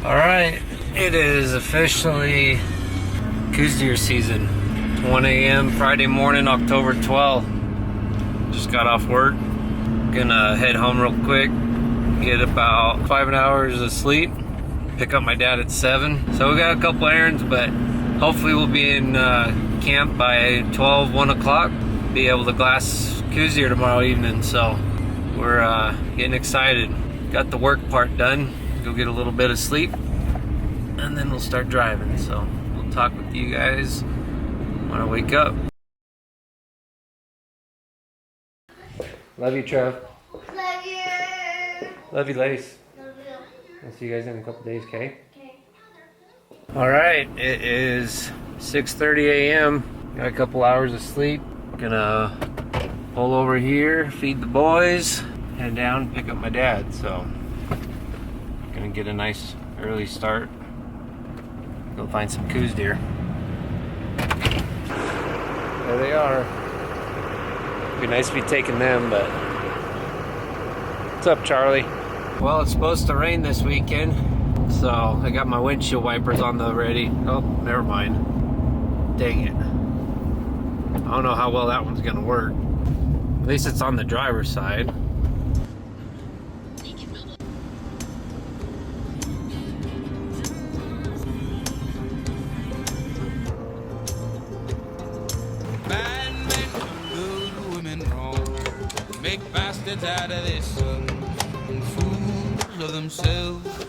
Alright, it is officially Coues deer season. 1 a.m. Friday morning, October 12th. Just got off work. Gonna head home real quick, get about 5 hours of sleep, pick up my dad at 7. So we got a couple errands, but hopefully we'll be in camp by 12, 1 o'clock. Be able to glass Coues deer tomorrow evening, so we're getting excited. Got the work part done. Go get a little bit of sleep, and then we'll start driving. So we'll talk with you guys when I wake up. Love you, Trev. Love you. Love you, Lace. Love you. I'll see you guys in a couple days, okay? Okay. All right, it is 6:30 a.m. Got a couple hours of sleep. Gonna pull over here, feed the boys, head down, pick up my dad. So gonna get a nice early start. Go find some Coues deer. There they are. It'd be nice to be taking them, but what's up, Charlie? Well, it's supposed to rain this weekend, so I got my windshield wipers on the ready. Oh, never mind. Dang it. I don't know how well that one's gonna work. At least it's on the driver's side. Make bastards out of their sons and fools of themselves.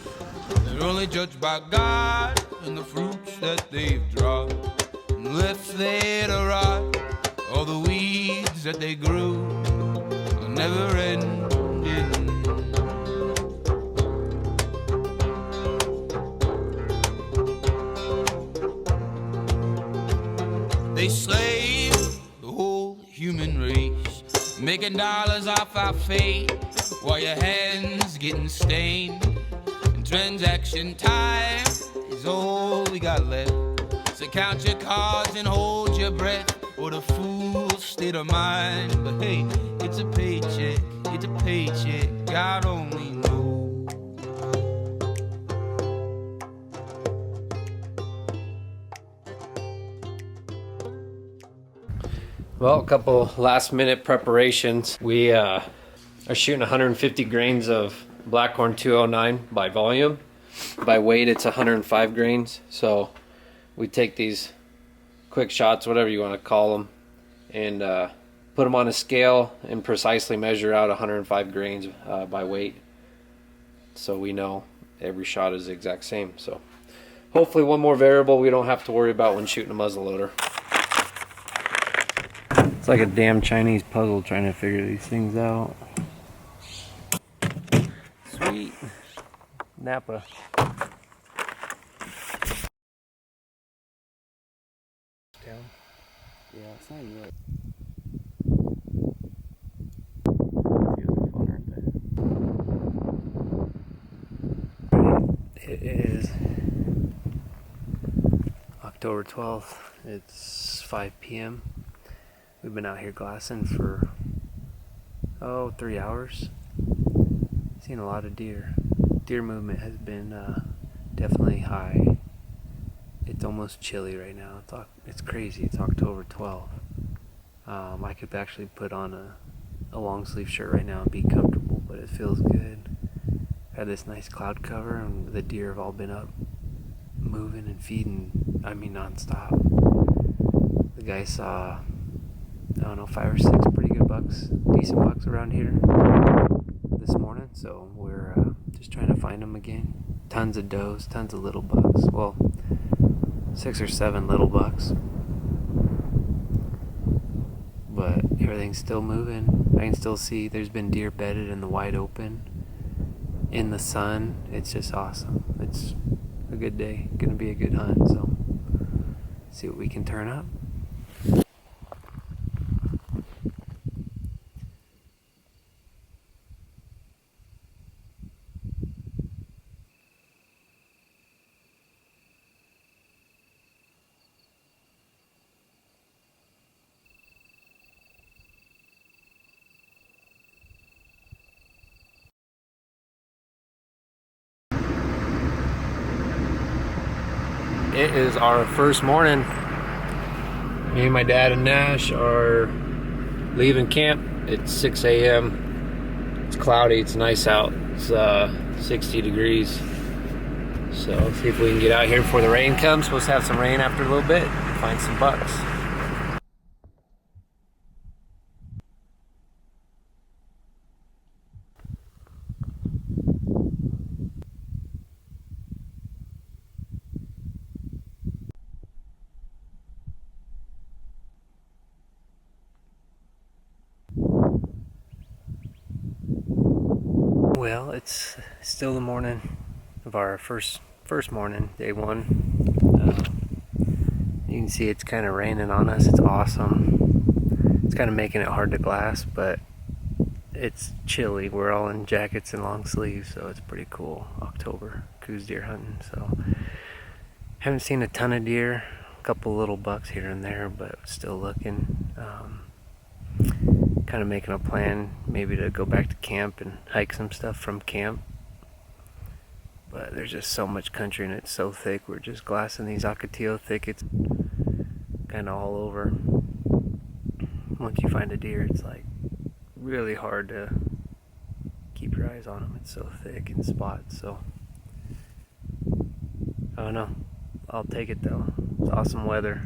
They're only judged by God and the fruits that they've dropped and left there to rot. All the weeds that they grew are never ending. They slave the whole human race, making dollars off our fate while your hands getting stained. And transaction time is all we got left. So count your cards and hold your breath, or the fool's state of mind. But hey, it's a paycheck, God only knows. Well, a couple last minute preparations. We are shooting 150 grains of Blackhorn 209 by volume. By weight, it's 105 grains. So we take these quick shots, whatever you want to call them, and put them on a scale and precisely measure out 105 grains by weight. So we know every shot is the exact same. So hopefully one more variable we don't have to worry about when shooting a muzzleloader. It's like a damn Chinese puzzle trying to figure these things out. Sweet. Napa. Down. Yeah, it's not even right. It is October 12th. It's 5 p.m. We've been out here glassing for 3 hours. Seen a lot of deer. Deer movement has been definitely high. It's almost chilly right now. It's crazy. It's October 12th. I could actually put on a long sleeve shirt right now and be comfortable, but it feels good. Had this nice cloud cover, and the deer have all been up moving and feeding, non-stop. The guy saw, I don't know, 5 or 6 pretty good bucks, decent bucks around here this morning, so we're just trying to find them again. Tons of does, tons of little bucks. Well, 6 or 7 little bucks, but everything's still moving. I can still see there's been deer bedded in the wide open, in the sun. It's just awesome. It's a good day, gonna be a good hunt, so see what we can turn up. It is our first morning. Me and my dad and Nash are leaving camp. It's 6 a.m. It's cloudy, it's nice out. It's 60 degrees. So see if we can get out here before the rain comes. Supposed to have some rain after a little bit. Find some bucks. Well, it's still the morning of our first morning, day one. You can see it's kind of raining on us. It's awesome. It's kind of making it hard to glass, but it's chilly. We're all in jackets and long sleeves, so it's pretty cool. October, Coues deer hunting. So haven't seen a ton of deer. A couple little bucks here and there, but still looking. Kind of making a plan maybe to go back to camp and hike some stuff from camp, but there's just so much country and it's so thick. We're just glassing these ocotillo thickets kind of all over. Once you find a deer, it's like really hard to keep your eyes on them. It's so thick in spots. So I don't know, I'll take it though. It's awesome weather.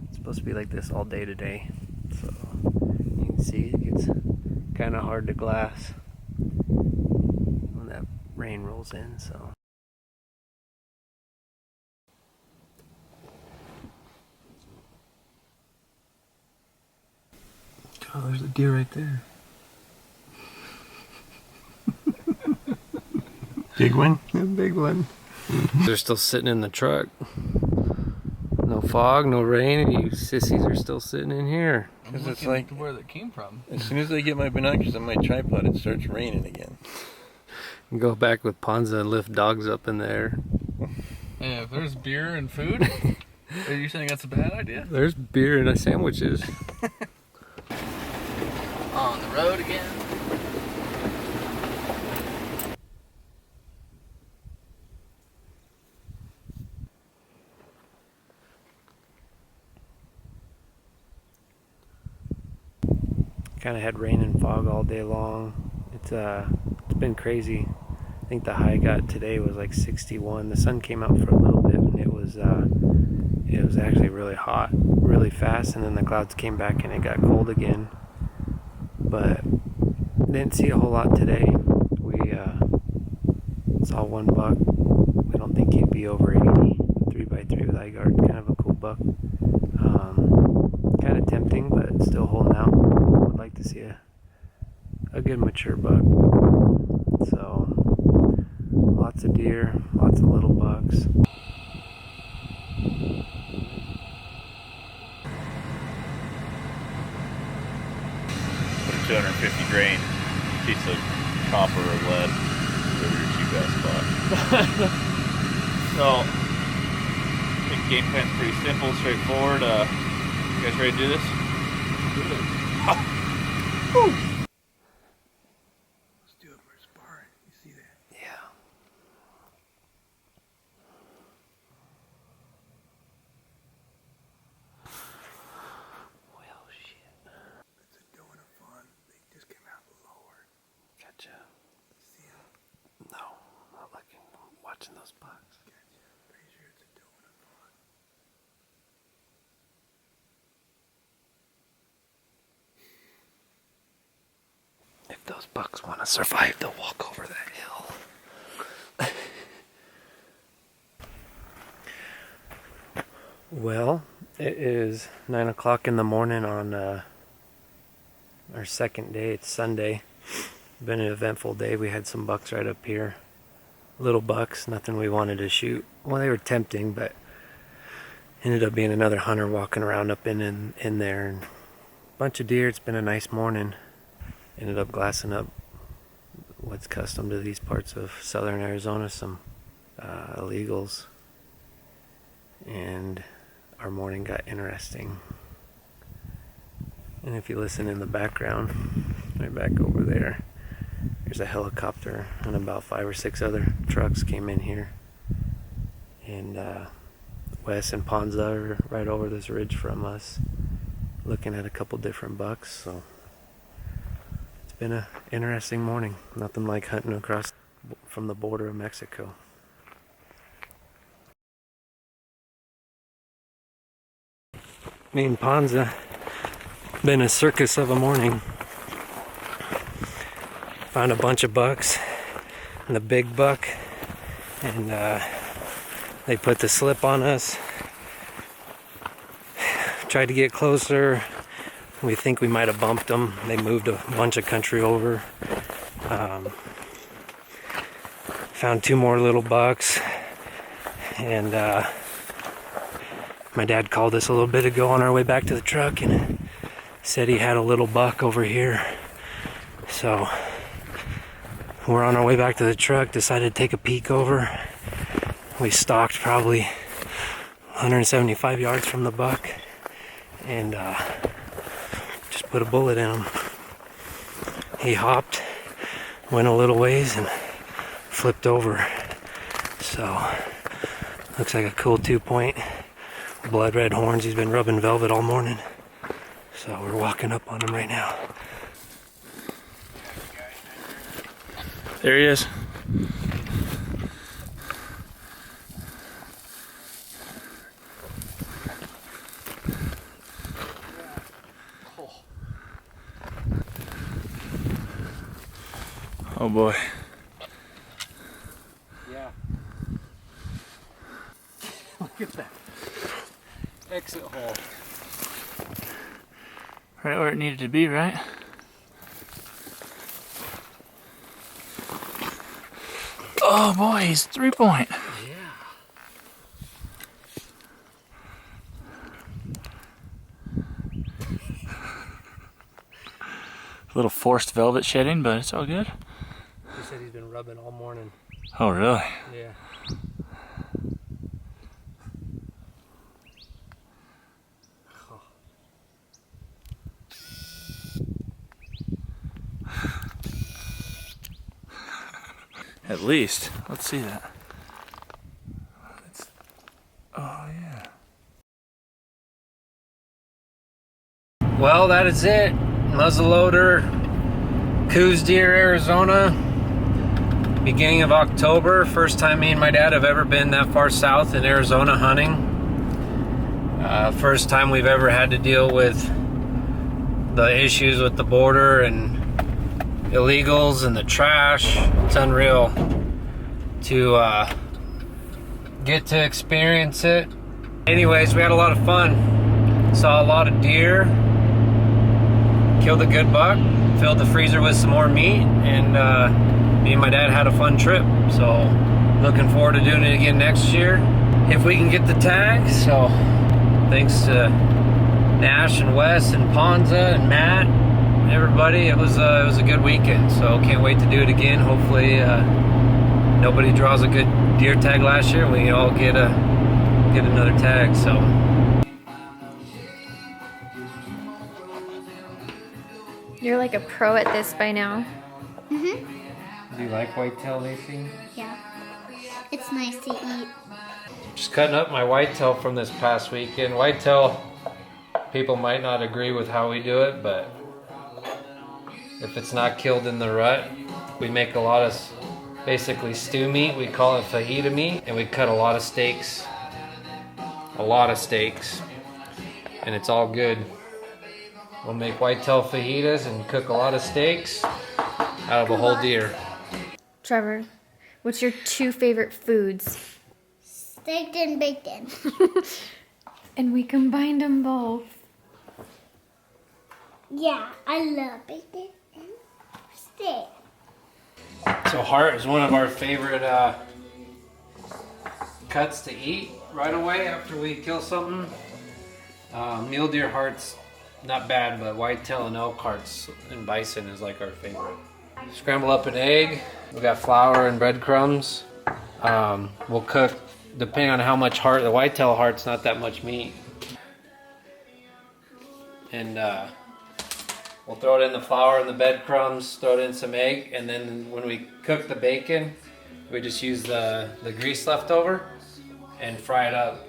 It's supposed to be like this all day today, so see, it gets kind of hard to glass when that rain rolls in. So oh, there's a deer right there. Big one? A big one. They're still sitting in the truck. No fog, no rain, and you sissies are still sitting in here. Because it's like where that came from. As soon as I get my binoculars on my tripod, it starts raining again. Go back with Ponza and lift dogs up in the air. Yeah, if there's beer and food, are you saying that's a bad idea? There's beer and sandwiches. On the road again. Kind of had rain and fog all day long. It's been crazy. I think the high got today was like 61. The sun came out for a little bit and it was actually really hot, really fast, and then the clouds came back and it got cold again. But didn't see a whole lot today. We saw one buck. We don't think he'd be over 80. 3x3 with eye guard, kind of a cool buck. Kind of tempting, but still holding out. Would like to see a good mature buck. So lots of deer, lots of little bucks. Put a 250 grain piece of copper or lead over your cheap ass spot. So, the game plan's pretty simple, straightforward. You guys ready to do this? Let's do it. We're sparring. You see that? Yeah. Well, shit. It's a doing of fun. They just came out lower. Gotcha. See them? No, I'm not looking. I'm watching those bucks. Gotcha. Pretty sure it's a doing of fun. If those bucks want to survive, they'll walk over that hill. Well, it is 9 o'clock in the morning on our second day. It's Sunday. Been an eventful day. We had some bucks right up here. Little bucks, nothing we wanted to shoot. Well, they were tempting, but ended up being another hunter walking around up in there. And a bunch of deer. It's been a nice morning. Ended up glassing up what's custom to these parts of southern Arizona, some illegals. And our morning got interesting. And if you listen in the background, right back over there, there's a helicopter and about 5 or 6 other trucks came in here. And Wes and Ponza are right over this ridge from us, looking at a couple different bucks. So it's been an interesting morning. Nothing like hunting across from the border of Mexico. Me and Ponza, been a circus of a morning. Found a bunch of bucks and the big buck, and they put the slip on us. Tried to get closer. We think we might have bumped them. They moved a bunch of country over. Found 2 more little bucks, and my dad called us a little bit ago on our way back to the truck and said he had a little buck over here. So we're on our way back to the truck, decided to take a peek over. We stalked probably 175 yards from the buck and just put a bullet in him. He hopped, went a little ways, and flipped over. So looks like a cool 2-point. Blood red horns. He's been rubbing velvet all morning. So we're walking up on him right now. There he is. Oh boy. Yeah. Look at that. Exit hole. Right where it needed to be, right? Oh boy, he's 3-point. Yeah. A little forced velvet shedding, but it's all good. He said he's been rubbing all morning. Oh really? Yeah. At least. Let's see that. Oh yeah. Well, that is it. Muzzleloader, Coues deer, Arizona. Beginning of October. First time me and my dad have ever been that far south in Arizona hunting. First time we've ever had to deal with the issues with the border and illegals and the trash. It's unreal to get to experience it. Anyways, we had a lot of fun. Saw a lot of deer. Killed a good buck. Filled the freezer with some more meat, and me and my dad had a fun trip. So looking forward to doing it again next year if we can get the tag. So thanks to Nash and Wes and Ponza and Matt, everybody. It was a good weekend, so can't wait to do it again. Hopefully nobody draws a good deer tag last year. We all get another tag. So You're like a pro at this by now. do you like whitetail racing? Yeah. It's nice to eat. Just cutting up my whitetail from this past weekend. Whitetail, people might not agree with how we do it, but if it's not killed in the rut, we make a lot of basically stew meat. We call it fajita meat, and we cut a lot of steaks. And it's all good. We'll make whitetail fajitas and cook a lot of steaks out of a whole deer. Trevor, what's your 2 favorite foods? Steak and bacon. And we combined them both. Yeah, I love bacon and steak. So heart is one of our favorite cuts to eat right away after we kill something. Mule deer heart's not bad, but whitetail and elk hearts and bison is like our favorite. Scramble up an egg. We got flour and breadcrumbs. We'll cook, depending on how much heart. The whitetail heart's not that much meat. And we'll throw it in the flour and the breadcrumbs, throw it in some egg, and then when we cook the bacon, we just use the grease left over and fry it up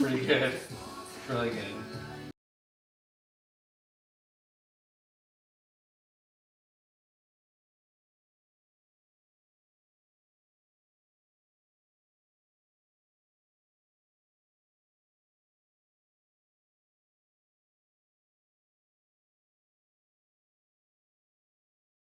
Pretty good. It's really good.